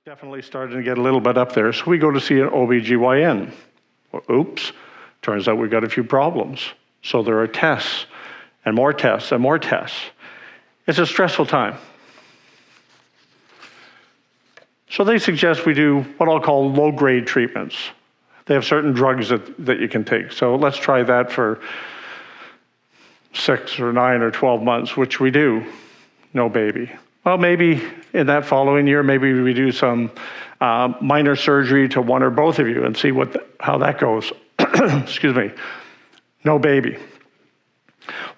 definitely starting to get a little bit up there. So we go to see an OBGYN. Well, oops, turns out we've got a few problems. So there are tests and more tests and more tests. It's a stressful time. So they suggest we do what I'll call low-grade treatments. They have certain drugs that you can take. So let's try that for 6 or 9 or 12 months, which we do. No baby. Well, maybe in that following year, maybe we do some minor surgery to one or both of you and see how that goes. Excuse me. No baby.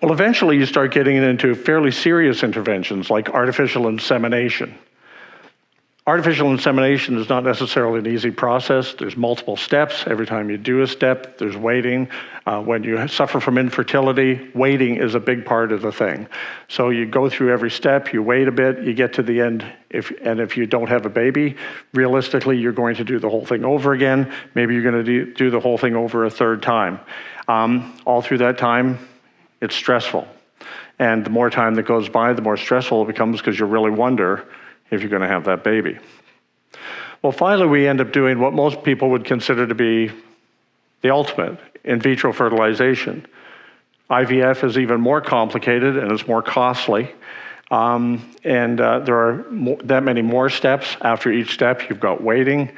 Well, eventually you start getting into fairly serious interventions like artificial insemination. Artificial insemination is not necessarily an easy process. There's multiple steps. Every time you do a step, there's waiting. When you suffer from infertility, waiting is a big part of the thing. So you go through every step, you wait a bit, you get to the end, and if you don't have a baby, realistically, you're going to do the whole thing over again. Maybe you're going to do the whole thing over a third time. All through that time, it's stressful. And the more time that goes by, the more stressful it becomes because you really wonder if you're going to have that baby. Well, finally, we end up doing what most people would consider to be the ultimate, in vitro fertilization. IVF is even more complicated and it's more costly. There are that many more steps. After each step, you've got waiting,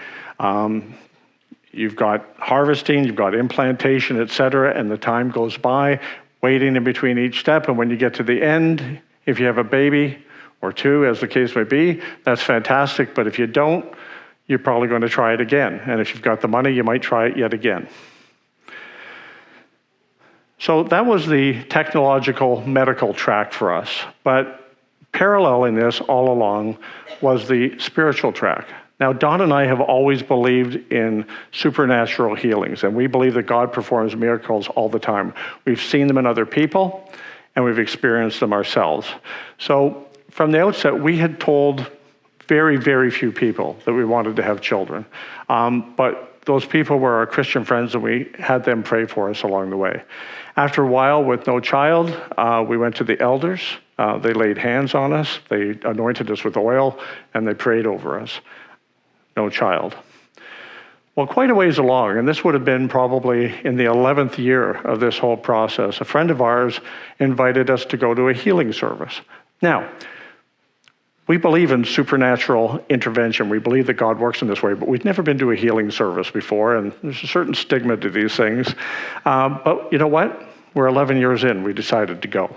you've got harvesting, you've got implantation, et cetera, and the time goes by, waiting in between each step. And when you get to the end, if you have a baby, or 2, as the case may be, that's fantastic. But if you don't, you're probably going to try it again. And if you've got the money, you might try it yet again. So that was the technological medical track for us. But paralleling this all along was the spiritual track. Now, Don and I have always believed in supernatural healings, and we believe that God performs miracles all the time. We've seen them in other people, and we've experienced them ourselves. So from the outset, we had told very, very few people that we wanted to have children. But those people were our Christian friends, and we had them pray for us along the way. After a while, with no child, we went to the elders. They laid hands on us. They anointed us with oil, and they prayed over us. No child. Well, quite a ways along, and this would have been probably in the 11th year of this whole process, a friend of ours invited us to go to a healing service. Now, we believe in supernatural intervention. We believe that God works in this way, but we've never been to a healing service before, and there's a certain stigma to these things. But you know what? We're 11 years in. We decided to go.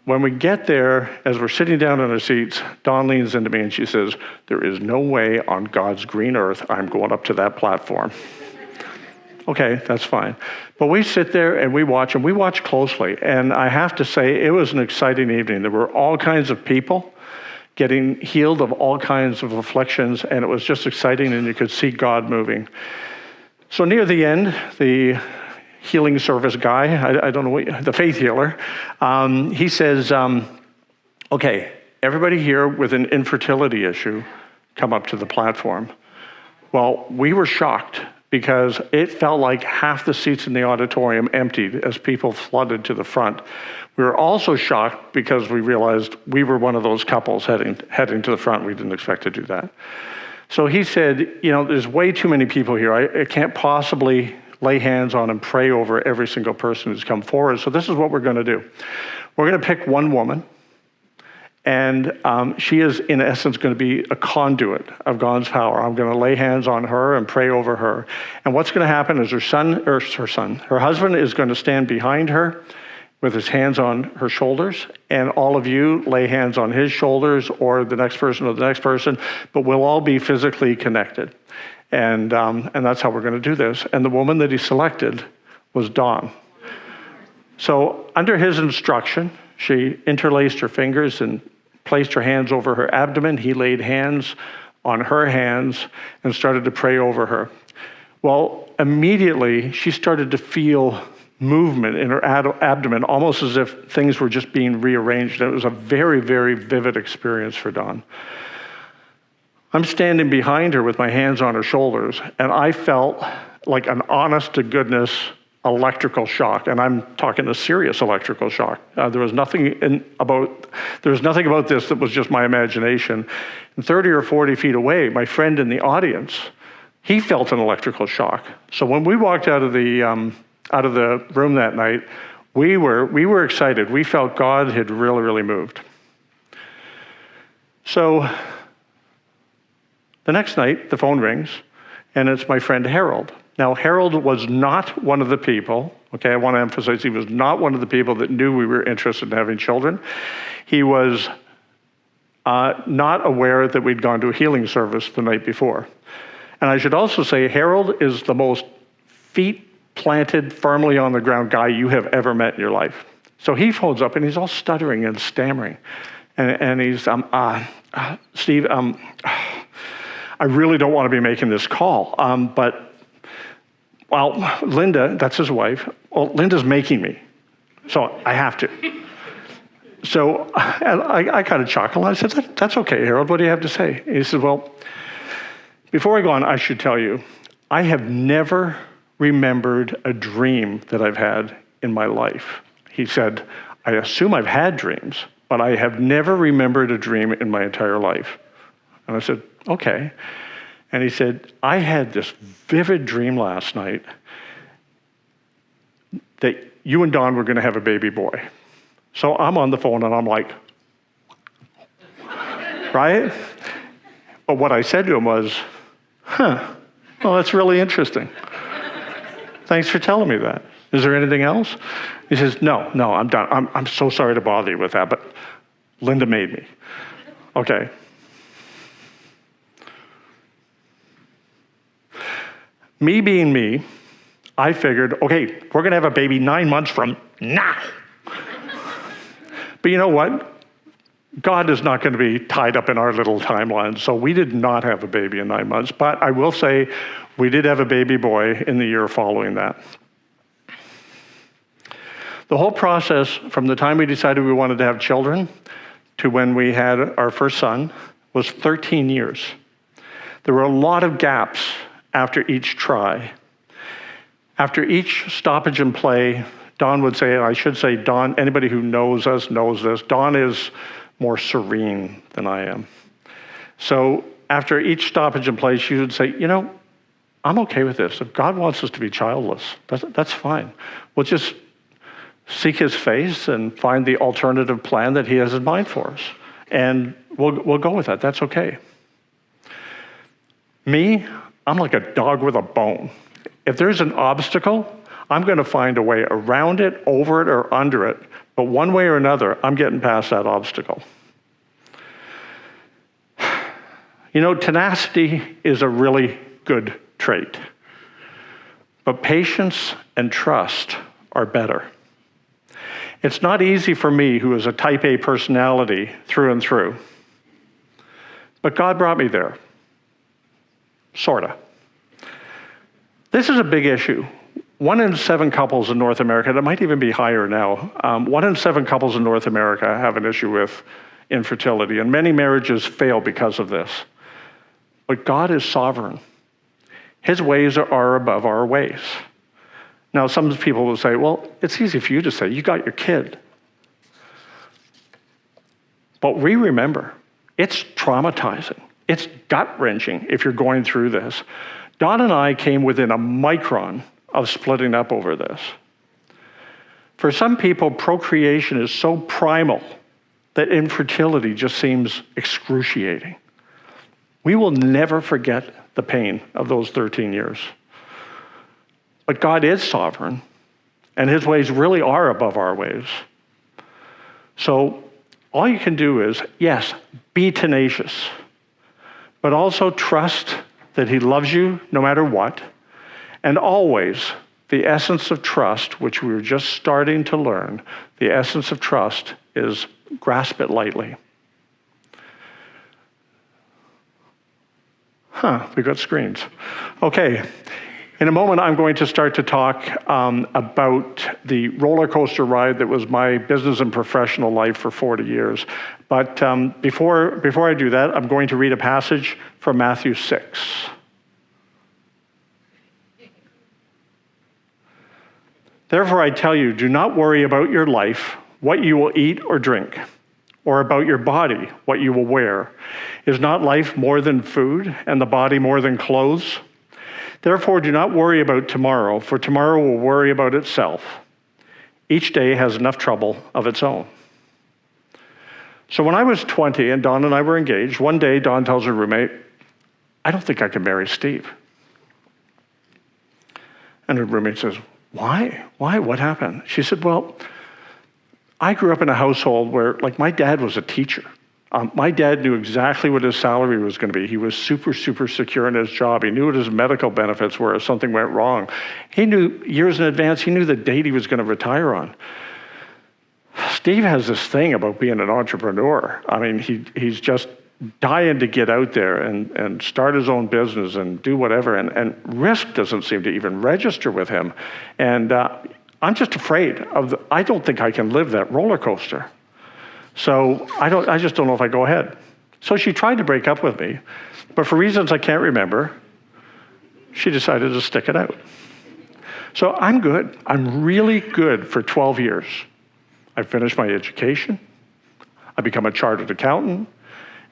When we get there, as we're sitting down in our seats, Dawn leans into me and she says, "There is no way on God's green earth I'm going up to that platform." Okay, that's fine. But we sit there and we watch closely. And I have to say, it was an exciting evening. There were all kinds of people getting healed of all kinds of afflictions, and it was just exciting, and you could see God moving. So near the end, the healing service guy, I don't know, the faith healer, he says, okay, everybody here with an infertility issue, come up to the platform. Well, we were shocked because it felt like half the seats in the auditorium emptied as people flooded to the front. We were also shocked because we realized we were one of those couples heading to the front. We didn't expect to do that. So he said, you know, there's way too many people here. I can't possibly lay hands on and pray over every single person who's come forward. So this is what we're going to do. We're going to pick one woman, and she is, in essence, going to be a conduit of God's power. I'm going to lay hands on her and pray over her. And what's going to happen is her husband is going to stand behind her with his hands on her shoulders, and all of you lay hands on his shoulders or the next person or the next person, but we'll all be physically connected. And that's how we're going to do this. And the woman that he selected was Dawn. So under his instruction, she interlaced her fingers and placed her hands over her abdomen. He laid hands on her hands and started to pray over her. Well, immediately she started to feel movement in her abdomen, almost as if things were just being rearranged. It was a very, very vivid experience for Dawn. I'm standing behind her with my hands on her shoulders, and I felt like an honest-to-goodness electrical shock, and I'm talking a serious electrical shock. There was nothing about this that was just my imagination. And 30 or 40 feet away, my friend in the audience, he felt an electrical shock. So when we walked out of the room that night, we were excited. We felt God had really, really moved. So the next night, the phone rings, and it's my friend Harold. Now, Harold was not one of the people, okay, I want to emphasize, he was not one of the people that knew we were interested in having children. He was not aware that we'd gone to a healing service the night before. And I should also say, Harold is the most feet planted firmly on the ground guy you have ever met in your life. So he phones up and he's all stuttering and stammering. And he's, Steve, I really don't want to be making this call, but, well, Linda, that's his wife, well, Linda's making me, so I have to. So I kind of chuckled. I said, that's okay, Harold, what do you have to say? He said, well, before I go on, I should tell you, I have never remembered a dream that I've had in my life. He said, I assume I've had dreams, but I have never remembered a dream in my entire life. And I said, okay. And he said, I had this vivid dream last night that you and Don were going to have a baby boy. So I'm on the phone and I'm like, right? But what I said to him was, well, that's really interesting. Thanks for telling me that. Is there anything else? He says, no, I'm done. I'm so sorry to bother you with that, but Linda made me. Okay. Me being me, I figured, okay, we're going to have a baby 9 months from now. But you know what? God is not going to be tied up in our little timeline, so we did not have a baby in 9 months. But I will say we did have a baby boy in the year following that. The whole process from the time we decided we wanted to have children to when we had our first son was 13 years. There were a lot of gaps after each try. After each stoppage and play, Don would say, and I should say Don, anybody who knows us knows this, Don is more serene than I am. So after each stoppage and play, she would say, you know, I'm okay with this. If God wants us to be childless, that's fine. We'll just seek his face and find the alternative plan that he has in mind for us. And we'll go with that. That's okay. Me, I'm like a dog with a bone. If there's an obstacle, I'm going to find a way around it, over it, or under it. But one way or another, I'm getting past that obstacle. You know, tenacity is a really good trait. But patience and trust are better. It's not easy for me, who is a type A personality through and through. But God brought me there. SORTA. This is a big issue. 1 in 7 couples in North America, that might even be higher now, 1 in 7 couples in North America have an issue with infertility, and many marriages fail because of this. But God is sovereign. His ways are above our ways. Now, some people will say, well, it's easy for you to say, you got your kid. But we remember, it's traumatizing. It's gut-wrenching if you're going through this. Don and I came within a micron of splitting up over this. For some people, procreation is so primal that infertility just seems excruciating. We will never forget the pain of those 13 years. But God is sovereign, and his ways really are above our ways. So all you can do is, yes, be tenacious, but also trust that he loves you no matter what. And always, the essence of trust, which we were just starting to learn, the essence of trust is grasp it lightly. We got screens. Okay, in a moment I'm going to start to talk about the roller coaster ride that was my business and professional life for 40 years. But before I do that, I'm going to read a passage from Matthew 6. Therefore, I tell you, do not worry about your life, what you will eat or drink, or about your body, what you will wear. Is not life more than food, and the body more than clothes? Therefore, do not worry about tomorrow, for tomorrow will worry about itself. Each day has enough trouble of its own. So when I was 20 and Dawn and I were engaged, one day Dawn tells her roommate, I don't think I can marry Steve. And her roommate says, why? Why? What happened? She said, well, I grew up in a household where, my dad was a teacher. My dad knew exactly what his salary was going to be. He was super, super secure in his job. He knew what his medical benefits were if something went wrong. He knew years in advance, he knew the date he was going to retire on. Steve has this thing about being an entrepreneur. I mean, he's just dying to get out there and start his own business and do whatever, and risk doesn't seem to even register with him. And I'm just afraid I don't think I can live that roller coaster. So I just don't know if I go ahead. So she tried to break up with me, but for reasons I can't remember, she decided to stick it out. So I'm good. I'm really good for 12 years. I finished my education. I become a chartered accountant,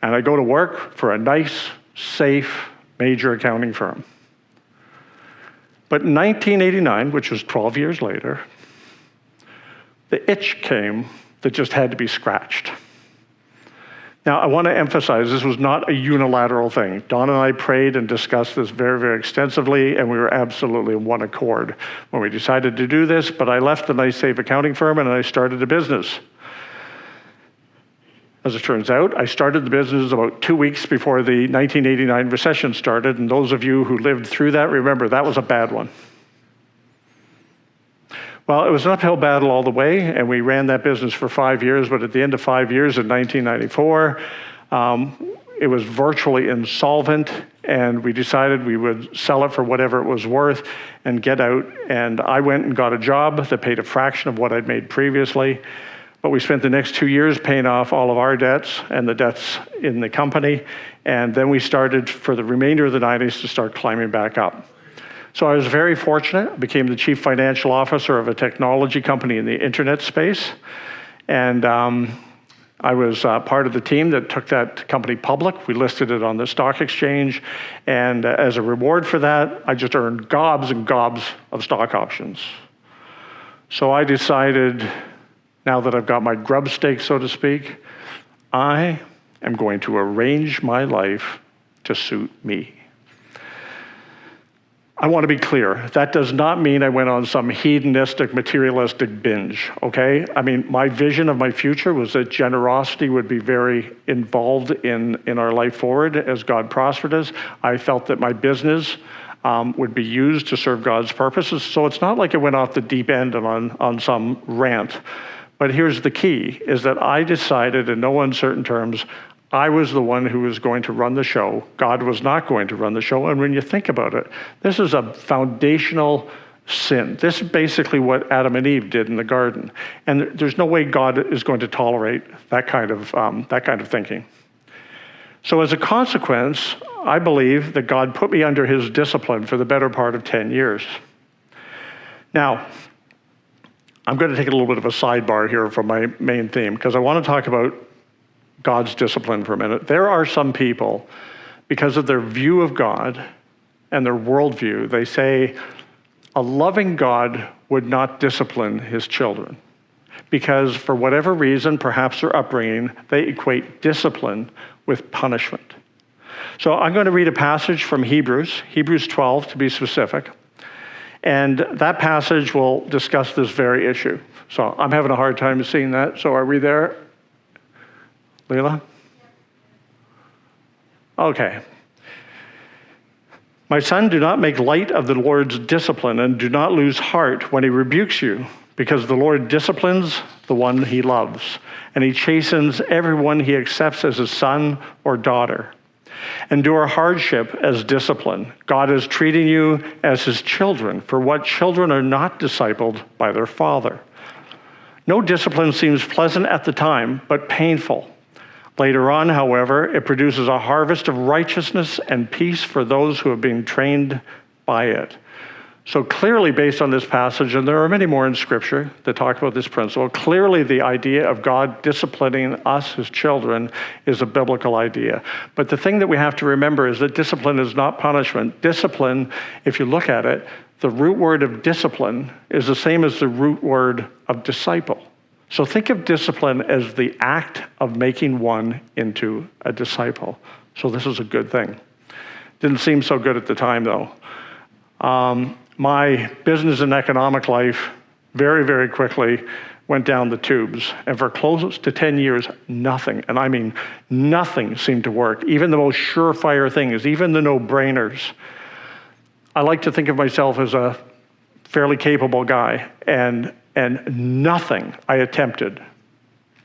and I go to work for a nice, safe, major accounting firm. But in 1989, which was 12 years later, the itch came that just had to be scratched. Now, I want to emphasize this was not a unilateral thing. Dawn and I prayed and discussed this very, very extensively, and we were absolutely in one accord when we decided to do this, but I left the nice, safe accounting firm and I started a business. As it turns out, I started the business about 2 weeks before the 1989 recession started, and those of you who lived through that, remember, that was a bad one. Well, it was an uphill battle all the way, and we ran that business for 5 years, but at the end of 5 years in 1994, it was virtually insolvent, and we decided we would sell it for whatever it was worth and get out, and I went and got a job that paid a fraction of what I'd made previously, but we spent the next 2 years paying off all of our debts and the debts in the company, and then we started for the remainder of the 90s to start climbing back up. So I was very fortunate. I became the chief financial officer of a technology company in the internet space. And I was part of the team that took that company public. We listed it on the stock exchange. And as a reward for that, I just earned gobs and gobs of stock options. So I decided, now that I've got my grub stake, so to speak, I am going to arrange my life to suit me. I want to be clear, that does not mean I went on some hedonistic, materialistic binge, okay? I mean, my vision of my future was that generosity would be very involved in our life forward as God prospered us. I felt that my business would be used to serve God's purposes. So it's not like I went off the deep end and on some rant. But here's the key, is that I decided in no uncertain terms, I was the one who was going to run the show. God was not going to run the show. And when you think about it, this is a foundational sin. This is basically what Adam and Eve did in the garden. And there's no way God is going to tolerate that kind of thinking. So as a consequence, I believe that God put me under his discipline for the better part of 10 years. Now, I'm going to take a little bit of a sidebar here from my main theme, because I want to talk about God's discipline for a minute. There are some people, because of their view of God and their worldview, they say a loving God would not discipline his children because for whatever reason, perhaps their upbringing, they equate discipline with punishment. So I'm going to read a passage from Hebrews 12 to be specific, and that passage will discuss this very issue. So I'm having a hard time seeing that, so are we there? Leila? Okay. My son, do not make light of the Lord's discipline, and do not lose heart when he rebukes you, because the Lord disciplines the one he loves, and he chastens everyone he accepts as his son or daughter. Endure hardship as discipline. God is treating you as his children, for what children are not discipled by their father. No discipline seems pleasant at the time, but painful. Later on, however, it produces a harvest of righteousness and peace for those who have been trained by it. So clearly, based on this passage, and there are many more in Scripture that talk about this principle, clearly the idea of God disciplining us, his children, is a biblical idea. But the thing that we have to remember is that discipline is not punishment. Discipline, if you look at it, the root word of discipline is the same as the root word of disciple. So think of discipline as the act of making one into a disciple. So this is a good thing. Didn't seem so good at the time, though. My business and economic life very, very quickly went down the tubes. And for close to 10 years, nothing, and I mean nothing, seemed to work. Even the most surefire things, even the no-brainers. I like to think of myself as a fairly capable guy, and nothing I attempted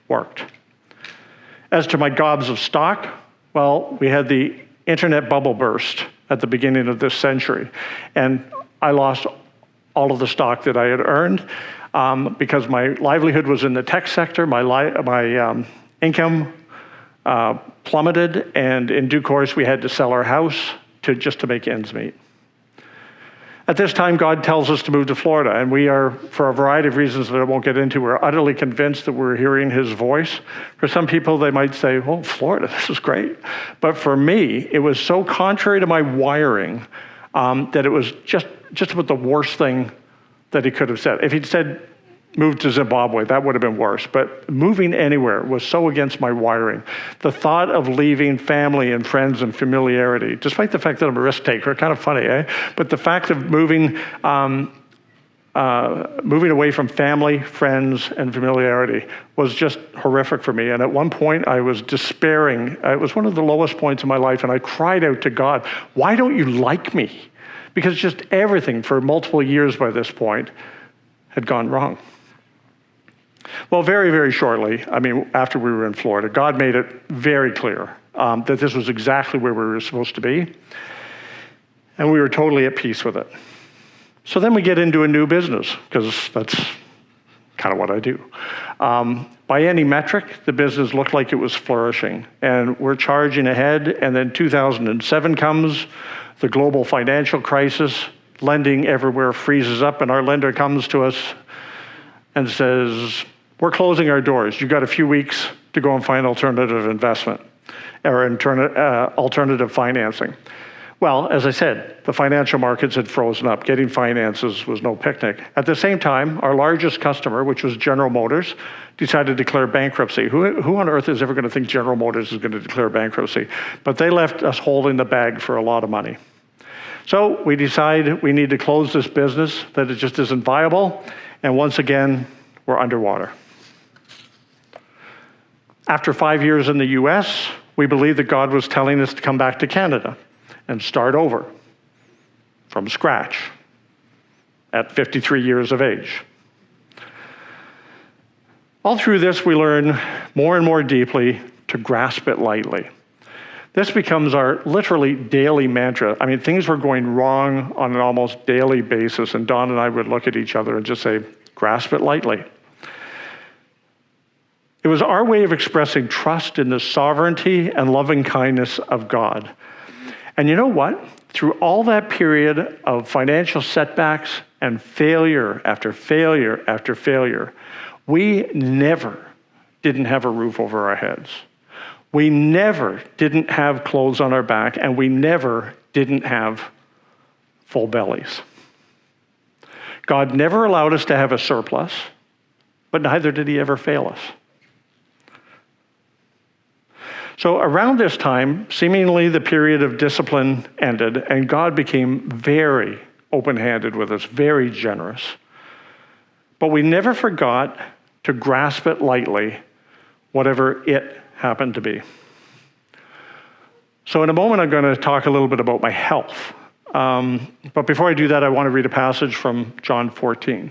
worked. As to my gobs of stock, well, we had the internet bubble burst at the beginning of this century, and I lost all of the stock that I had earned because my livelihood was in the tech sector. My income plummeted, and in due course, we had to sell our house just to make ends meet. At this time, God tells us to move to Florida, and we are, for a variety of reasons that I won't get into, we're utterly convinced that we're hearing his voice. For some people, they might say, "Oh, Florida, this is great." But for me, it was so contrary to my wiring that it was just about the worst thing that he could have said. If he'd said, "Move to Zimbabwe," that would have been worse. But moving anywhere was so against my wiring. The thought of leaving family and friends and familiarity, despite the fact that I'm a risk taker, kind of funny, eh? But the fact of moving away from family, friends, and familiarity was just horrific for me. And at one point, I was despairing. It was one of the lowest points in my life, and I cried out to God, "Why don't you like me?" Because just everything for multiple years by this point had gone wrong. Well, very, very shortly, after we were in Florida, God made it very clear that this was exactly where we were supposed to be, and we were totally at peace with it. So then we get into a new business, because that's kind of what I do. By any metric, the business looked like it was flourishing, and we're charging ahead, and then 2007 comes, the global financial crisis, lending everywhere freezes up, and our lender comes to us and says, "We're closing our doors. You've got a few weeks to go and find alternative investment or alternative financing." Well, as I said, the financial markets had frozen up. Getting finances was no picnic. At the same time, our largest customer, which was General Motors, decided to declare bankruptcy. Who on earth is ever going to think General Motors is going to declare bankruptcy? But they left us holding the bag for a lot of money. So we decide we need to close this business, that it just isn't viable, and once again, we're underwater. After 5 years in the US, we believed that God was telling us to come back to Canada and start over from scratch at 53 years of age. All through this, we learn more and more deeply to grasp it lightly. This becomes our literally daily mantra. Things were going wrong on an almost daily basis, and Don and I would look at each other and just say, "Grasp it lightly." It was our way of expressing trust in the sovereignty and loving kindness of God. And you know what? Through all that period of financial setbacks and failure after failure after failure, we never didn't have a roof over our heads. We never didn't have clothes on our back, and we never didn't have full bellies. God never allowed us to have a surplus, but neither did he ever fail us. So around this time, seemingly the period of discipline ended, and God became very open-handed with us, very generous. But we never forgot to grasp it lightly, whatever it happened to be. So in a moment, I'm going to talk a little bit about my health. But before I do that, I want to read a passage from John 14.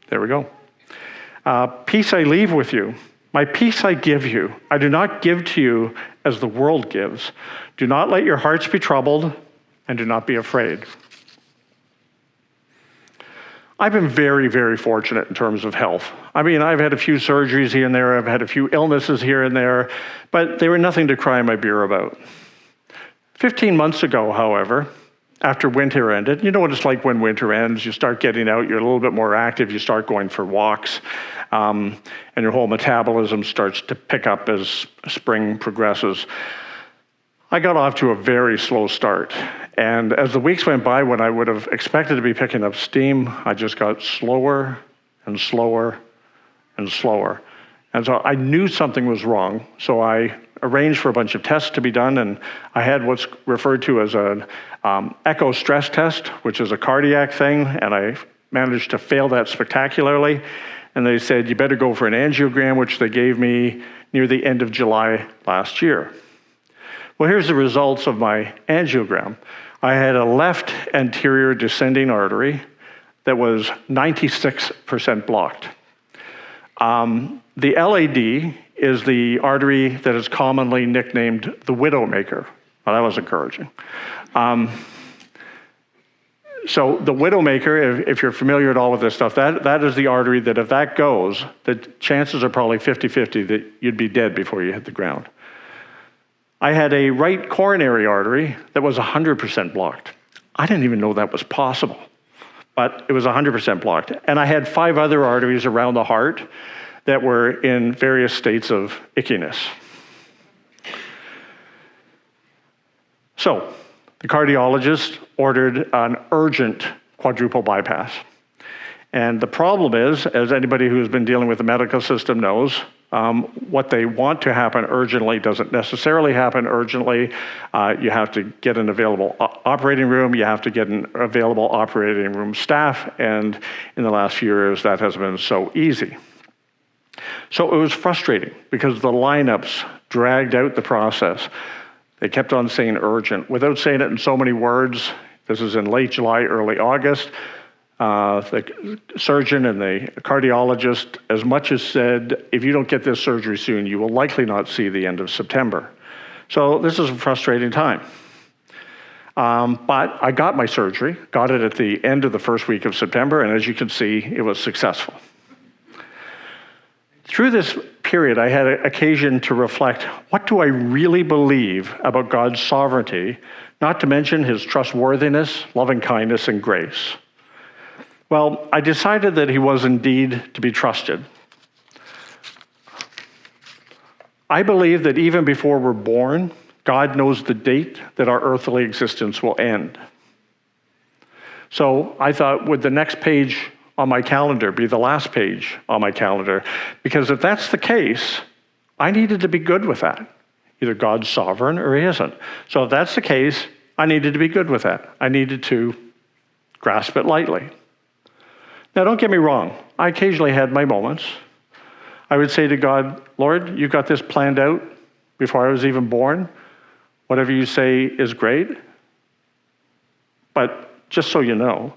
There we go. "Peace I leave with you. My peace I give you. I do not give to you as the world gives. Do not let your hearts be troubled, and do not be afraid." I've been very, very fortunate in terms of health. I've had a few surgeries here and there. I've had a few illnesses here and there, but they were nothing to cry my beer about. 15 months ago, however, after winter ended. You know what it's like when winter ends. You start getting out, you're a little bit more active, you start going for walks, and your whole metabolism starts to pick up as spring progresses. I got off to a very slow start. And as the weeks went by, when I would have expected to be picking up steam, I just got slower and slower and slower. And so I knew something was wrong. So I arranged for a bunch of tests to be done, and I had what's referred to as an echo stress test, which is a cardiac thing, and I managed to fail that spectacularly. And they said, you better go for an angiogram, which they gave me near the end of July last year. Well, here's the results of my angiogram. I had a left anterior descending artery that was 96% blocked. The LAD is the artery that is commonly nicknamed the Widowmaker. Well, that was encouraging. So the Widowmaker, if you're familiar at all with this stuff, that is the artery that if that goes, the chances are probably 50-50 that you'd be dead before you hit the ground. I had a right coronary artery that was 100% blocked. I didn't even know that was possible, but it was 100% blocked. And I had 5 other arteries around the heart that were in various states of ickiness. So the cardiologist ordered an urgent quadruple bypass. And the problem is, as anybody who's been dealing with the medical system knows, what they want to happen urgently doesn't necessarily happen urgently. You have to get an available operating room, you have to get an available operating room staff, and in the last few years that has been so easy. So it was frustrating because the lineups dragged out the process. They kept on saying urgent. Without saying it in so many words, this is in late July, early August, the surgeon and the cardiologist as much as said, if you don't get this surgery soon, you will likely not see the end of September. So this is a frustrating time. But I got my surgery, got it at the end of the first week of September, and as you can see, it was successful. Through this period, I had occasion to reflect, what do I really believe about God's sovereignty, not to mention his trustworthiness, loving kindness, and grace? Well, I decided that he was indeed to be trusted. I believe that even before we're born, God knows the date that our earthly existence will end. So I thought, would the next page on my calendar be the last page on my calendar? Because if that's the case, I needed to be good with that. Either God's sovereign or he isn't. So if that's the case, I needed to be good with that. I needed to grasp it lightly. Now, don't get me wrong. I occasionally had my moments. I would say to God, Lord, you got this planned out before I was even born. Whatever you say is great. But just so you know,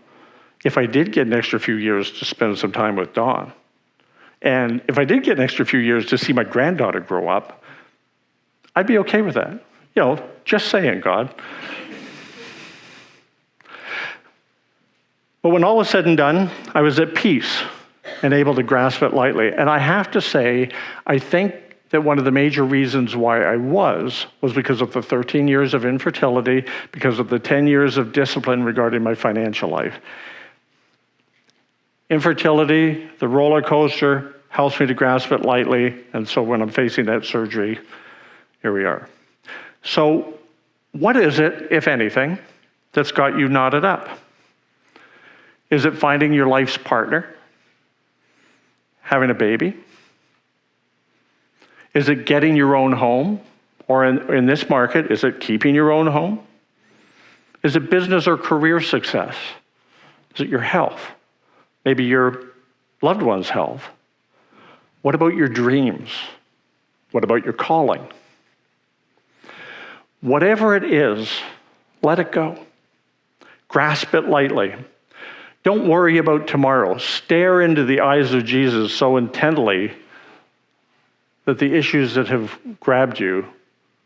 if I did get an extra few years to spend some time with Dawn, and if I did get an extra few years to see my granddaughter grow up, I'd be okay with that. You know, just saying, God. But when all was said and done, I was at peace and able to grasp it lightly. And I have to say, I think that one of the major reasons why I was because of the 13 years of infertility, because of the 10 years of discipline regarding my financial life. Infertility, the roller coaster, helps me to grasp it lightly. And so when I'm facing that surgery, here we are. So what is it, if anything, that's got you knotted up? Is it finding your life's partner? Having a baby? Is it getting your own home? Or in this market, is it keeping your own home? Is it business or career success? Is it your health? Maybe your loved one's health? What about your dreams? What about your calling? Whatever it is, let it go. Grasp it lightly. Don't worry about tomorrow. Stare into the eyes of Jesus so intently that the issues that have grabbed you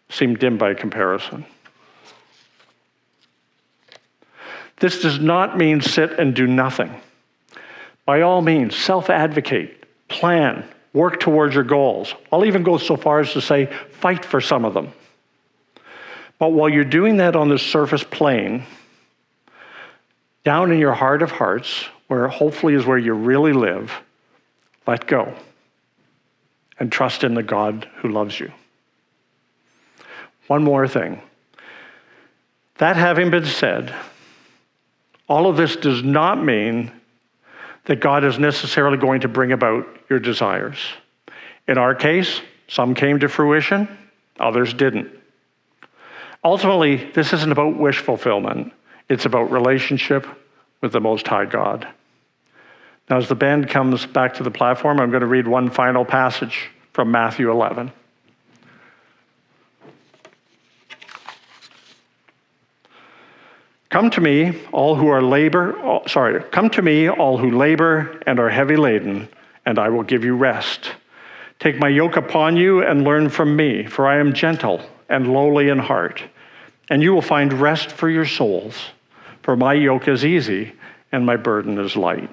seem dim by comparison. This does not mean sit and do nothing. By all means, self-advocate, plan, work towards your goals. I'll even go so far as to say, fight for some of them. But while you're doing that on the surface plane, down in your heart of hearts, where hopefully is where you really live, let go and trust in the God who loves you. One more thing. That having been said, all of this does not mean that God is necessarily going to bring about your desires. In our case, some came to fruition, others didn't. Ultimately, this isn't about wish fulfillment. It's about relationship with the Most High God. Now, as the band comes back to the platform, I'm going to read one final passage from Matthew 11. Come to me, all who labor and are heavy laden, and I will give you rest. Take my yoke upon you and learn from me, for I am gentle and lowly in heart, and you will find rest for your souls. For my yoke is easy and my burden is light.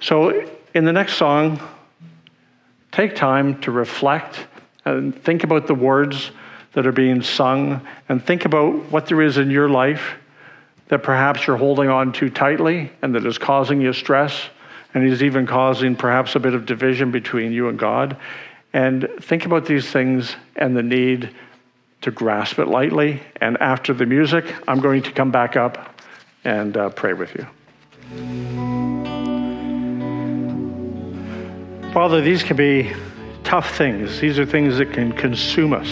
So in the next song, take time to reflect and think about the words that are being sung, and think about what there is in your life that perhaps you're holding on too tightly and that is causing you stress and is even causing perhaps a bit of division between you and God. And think about these things and the need to grasp it lightly. And after the music, I'm going to come back up and pray with you. Father, these can be tough things. These are things that can consume us.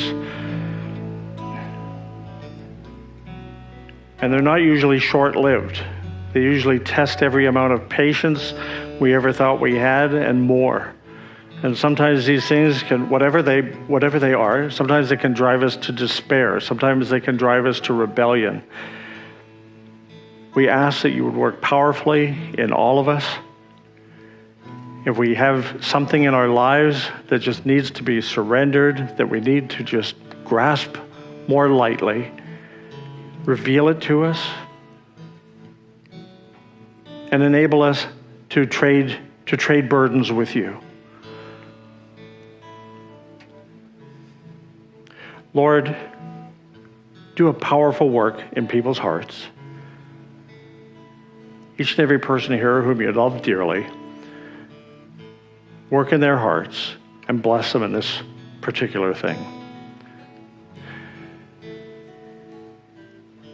And they're not usually short-lived. They usually test every amount of patience we ever thought we had and more. And sometimes these things can, whatever they are, sometimes they can drive us to despair. Sometimes they can drive us to rebellion. We ask that you would work powerfully in all of us. If we have something in our lives that just needs to be surrendered, that we need to just grasp more lightly, reveal it to us, and enable us to trade burdens with you. Lord, do a powerful work in people's hearts. Each and every person here whom you love dearly, work in their hearts and bless them in this particular thing.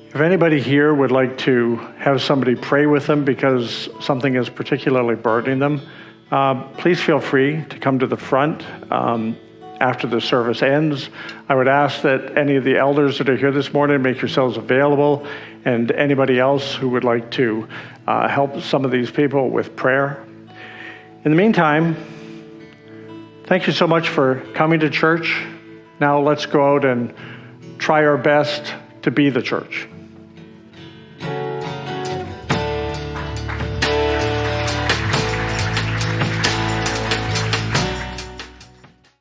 If anybody here would like to have somebody pray with them because something is particularly burdening them, please feel free to come to the front after the service ends. I would ask that any of the elders that are here this morning make yourselves available, and anybody else who would like to help some of these people with prayer. In the meantime, thank you so much for coming to church. Now let's go out and try our best to be the church.